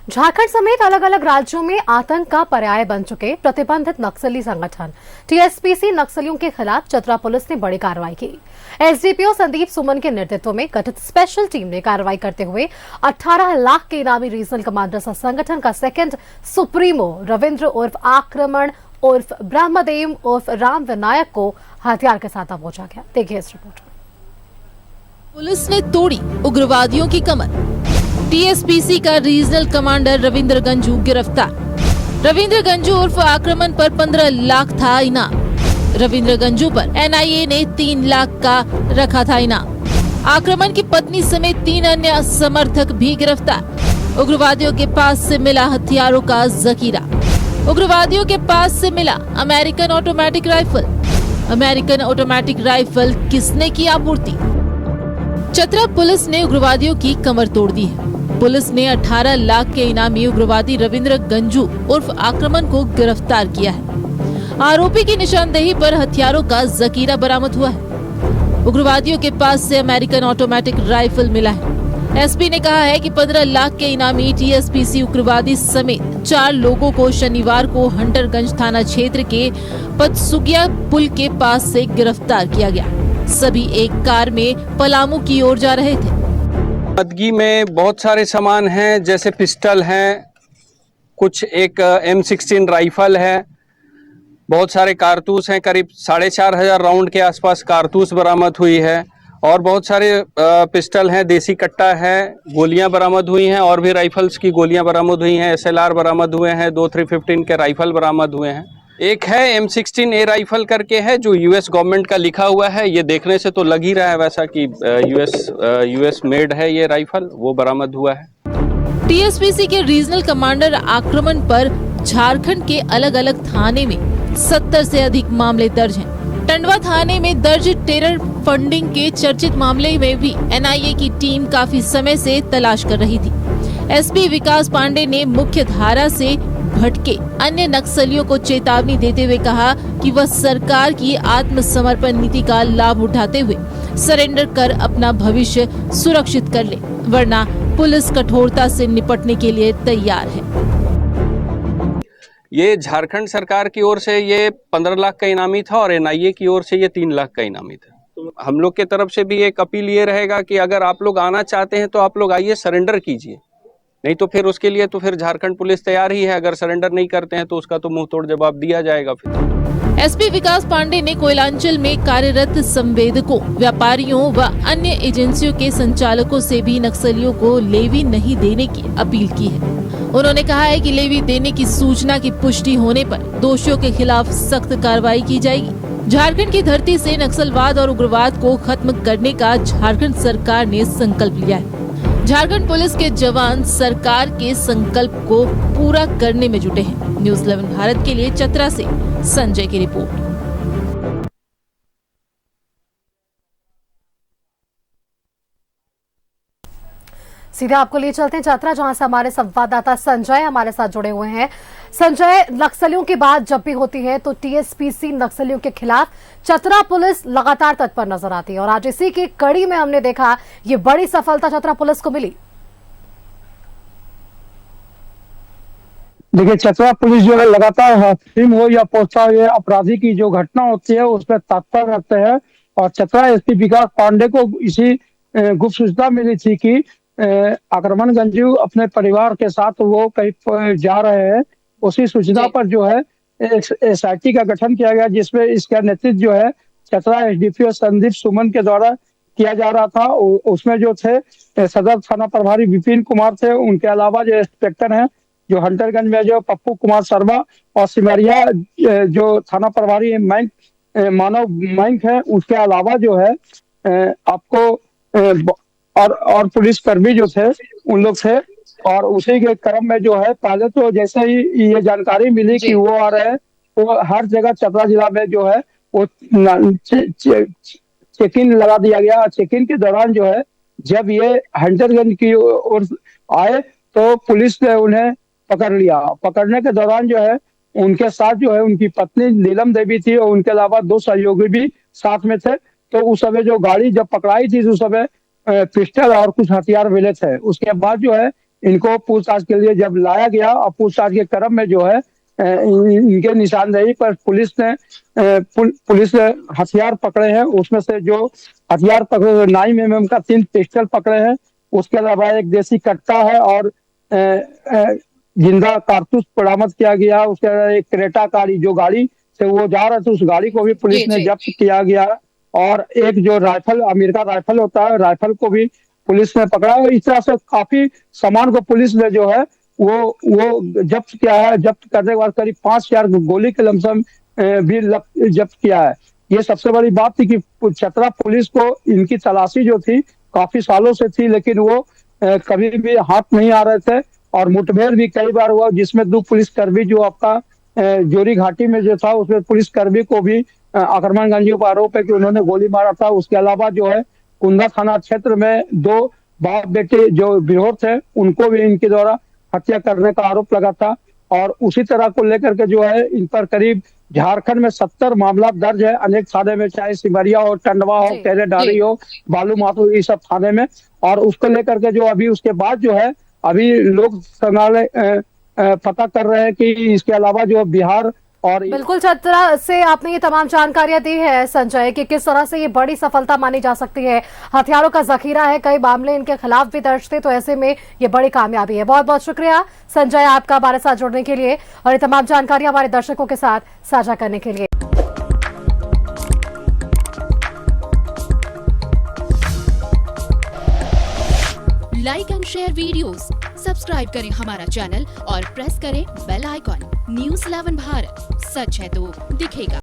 झारखंड समेत अलग अलग राज्यों में आतंक का पर्याय बन चुके प्रतिबंधित नक्सली संगठन टीएसपीसी नक्सलियों के खिलाफ चतरा पुलिस ने बड़ी कार्रवाई की। एसडीपीओ संदीप सुमन के नेतृत्व में गठित स्पेशल टीम ने कार्रवाई करते हुए 18 लाख के इनामी रीजनल कमांडर संगठन का सेकंड सुप्रीमो रविंद्र उर्फ आक्रमण उर्फ ब्रह्मदेव उर्फ राम विनायक को हथियार के साथ दबोचा गया। देखिए इस रिपोर्ट में। पुलिस ने तोड़ी उग्रवादियों की कमर। टीएसपीसी का रीजनल कमांडर रविंद्र गंजू गिरफ्तार। रविंद्र गंजू उर्फ आक्रमण पर 15 लाख था इनाम। रविंद्र गंजू पर एनआईए ने 3 लाख का रखा था इनाम। आक्रमण की पत्नी समेत 3 अन्य समर्थक भी गिरफ्तार। उग्रवादियों के पास से मिला हथियारों का जखीरा। उग्रवादियों के पास से मिला American automatic rifle. American automatic rifle किसने की आपूर्ति? चतरा पुलिस ने उग्रवादियों की कमर तोड़ दी है। पुलिस ने 18 लाख के इनामी उग्रवादी रविंद्र गंजू उर्फ आक्रमण को गिरफ्तार किया है। आरोपी की निशानदेही पर हथियारों का जखीरा बरामद हुआ है। उग्रवादियों के पास से अमेरिकन ऑटोमेटिक राइफल मिला है। एसपी ने कहा है कि 15 लाख के इनामी टीएसपीसी उग्रवादी समेत 4 लोगों को शनिवार को हंटरगंज थाना क्षेत्र के पतसुगिया पुल के पास से गिरफ्तार किया गया। सभी एक कार में पलामू की ओर जा रहे थे। बदगी में बहुत सारे सामान हैं, जैसे पिस्टल हैं, कुछ एक M16 राइफल है, बहुत सारे कारतूस हैं, करीब 4,500 राउंड के आसपास कारतूस बरामद हुई है और बहुत सारे पिस्टल हैं, देसी कट्टा है, गोलियां बरामद हुई हैं और भी राइफल्स की गोलियां बरामद हुई हैं। SLR बरामद हुए हैं, 2 315 के राइफल बरामद हुए हैं। एक है M16A राइफल करके है जो यूएस गवर्नमेंट का लिखा हुआ है। ये देखने से तो लग ही रहा है वैसा कि यूएस मेड है ये राइफल, वो बरामद हुआ है। टीएसपीसी के रीजनल कमांडर आक्रमण पर झारखंड के अलग अलग थाने में 70 से अधिक मामले दर्ज हैं। टंडवा थाने में दर्ज टेरर फंडिंग के चर्चित मामले में भी एनआईए की टीम काफी समय से तलाश कर रही थी। एसपी विकास पांडे ने मुख्य धारा से भटके अन्य नक्सलियों को चेतावनी देते हुए कहा कि वह सरकार की आत्मसमर्पण नीति का लाभ उठाते हुए सरेंडर कर अपना भविष्य सुरक्षित कर ले, वरना पुलिस कठोरता से निपटने के लिए तैयार है। ये झारखंड सरकार की ओर से ये 15 लाख का इनामी था और एनआईए की ओर से ये 3 लाख का इनामी था। तो हम लोग की तरफ से भी एक अपील ये रहेगा कि अगर आप लोग आना चाहते हैं तो आप लोग आइए, सरेंडर कीजिए, नहीं तो फिर उसके लिए तो फिर झारखंड पुलिस तैयार ही है। अगर सरेंडर नहीं करते हैं तो उसका तो मुंह तोड़ जवाब दिया जाएगा। फिर एसपी विकास पांडे ने कोयलांचल में कार्यरत संवेदकों, व्यापारियों व अन्य एजेंसियों के संचालकों से भी नक्सलियों को लेवी नहीं देने की अपील की है। उन्होंने कहा है कि लेवी देने की सूचना की पुष्टि होने पर दोषियों के खिलाफ सख्त कार्रवाई की जाएगी। झारखंड की धरती से नक्सलवाद और उग्रवाद को खत्म करने का झारखंड सरकार ने संकल्प लिया है। झारखंड पुलिस के जवान सरकार के संकल्प को पूरा करने में जुटे हैं। न्यूज़ 11 भारत के लिए चतरा से संजय की रिपोर्ट। सीधा आपको लिए चलते हैं चतरा, जहां से हमारे संवाददाता संजय हमारे साथ जुड़े हुए हैं। संजय, नक्सलियों की बात जब भी होती है तो टीएसपीसी नक्सलियों के खिलाफ चतरा पुलिस लगातार तत्पर नजर आती है और आज इसी की कड़ी में हमने देखा ये बड़ी सफलता चतरा पुलिस को मिली। देखिए, चतरा पुलिस जो है लगातार फिल्म हो या पोस्टर हो या अपराधी की जो घटना होती है उस पर तत्पर रहते हैं। और चतरा एसपी विकास पांडे को इसी गुप्त सूचना मिली थी कि आक्रमण गंजू अपने परिवार के साथ वो कहीं जा रहे हैं। उसी सूचना पर जो है एसआईटी का गठन किया गया, जिसमें इसका नेतृत्व जो है चतरा एसडीपीओ संदीप सुमन के द्वारा किया जा रहा था। उसमें जो थे सदर थाना प्रभारी विपिन कुमार थे, उनके अलावा जो इंस्पेक्टर हैं जो हंटरगंज में जो पप्पू कुमार शर्मा और सिमरिया जो थाना प्रभारी मानव मैंक है, उसके अलावा जो है आपको और पुलिस कर्मी जो थे उन लोग थे। और उसी के क्रम में जो है पहले तो जैसे ही ये जानकारी मिली कि वो आ रहे हैं तो हर जगह चतरा जिला में जो है वो चेक इन लगा दिया गया। चेक इन के दौरान जो है जब ये हंटरगंज की ओर आए तो पुलिस ने उन्हें पकड़ लिया। पकड़ने के दौरान जो है उनके साथ जो है उनकी पत्नी नीलम देवी थी और उनके अलावा 2 सहयोगी भी साथ में थे। तो उस समय जो गाड़ी जब पकड़ाई थी उस समय पिस्टल और कुछ हथियार मिले थे। उसके बाद जो है इनको पूछताछ के लिए जब लाया गया और पूछताछ के क्रम में जो है इनके निशानदेही पर पुलिस ने हथियार पकड़े हैं। उसमें से जो हथियार पकड़े 9 mm का 3 पिस्टल पकड़े हैं। उसके अलावा एक देसी कट्टा है और जिंदा कारतूस बरामद किया गया। उसके अलावा एक क्रेटा कारी जो गाड़ी से वो जा रहे थे उस गाड़ी को भी पुलिस ने जब्त किया गया। और एक जो राइफल अमेरिका राइफल होता है राइफल को भी पुलिस ने पकड़ा। और इस तरह से काफी सामान को पुलिस ने जो है वो जब्त किया है। जब्त करने के बाद करीब 5,000 गोली के लमसम भी जब्त किया है। ये सबसे बड़ी बात थी कि चतरा पुलिस को इनकी तलाशी जो थी काफी सालों से थी, लेकिन वो कभी भी हाथ नहीं आ रहे थे। और मुठभेड़ भी कई बार हुआ जिसमें 2 पुलिसकर्मी जो आपका जोरी घाटी में जो था उसमें पुलिसकर्मी को भी आक्रमणगंजियों पर आरोप है कि उन्होंने गोली मारा था। उसके अलावा जो है कुंदा थाना क्षेत्र में 2 बाप बेटे जो विरोध थे उनको भी इनके द्वारा हत्या करने का आरोप लगा था। और उसी तरह को लेकर के जो है इन पर करीब झारखंड में 70 मामला दर्ज है अनेक थाने में, चाहे सिमरिया हो, टंडवा हो, केरेडारी हो, बालू माथो, ये सब थाने में। और उसको लेकर के जो अभी उसके बाद जो है अभी लोग संग्रहालय पता कर रहे हैं कि इसके अलावा जो बिहार और बिल्कुल चतरा से आपने ये तमाम जानकारियां दी है संजय कि किस तरह से ये बड़ी सफलता मानी जा सकती है। हथियारों का जखीरा है, कई मामले इनके खिलाफ भी दर्ज थे, तो ऐसे में ये बड़ी कामयाबी है। बहुत बहुत शुक्रिया संजय आपका हमारे साथ जुड़ने के लिए और ये तमाम जानकारियां हमारे दर्शकों के साथ साझा करने के लिए। Like and share videos, subscribe करें हमारा चैनल और प्रेस करें बेल आइकॉन। न्यूज़ 11 भारत, सच है तो दिखेगा।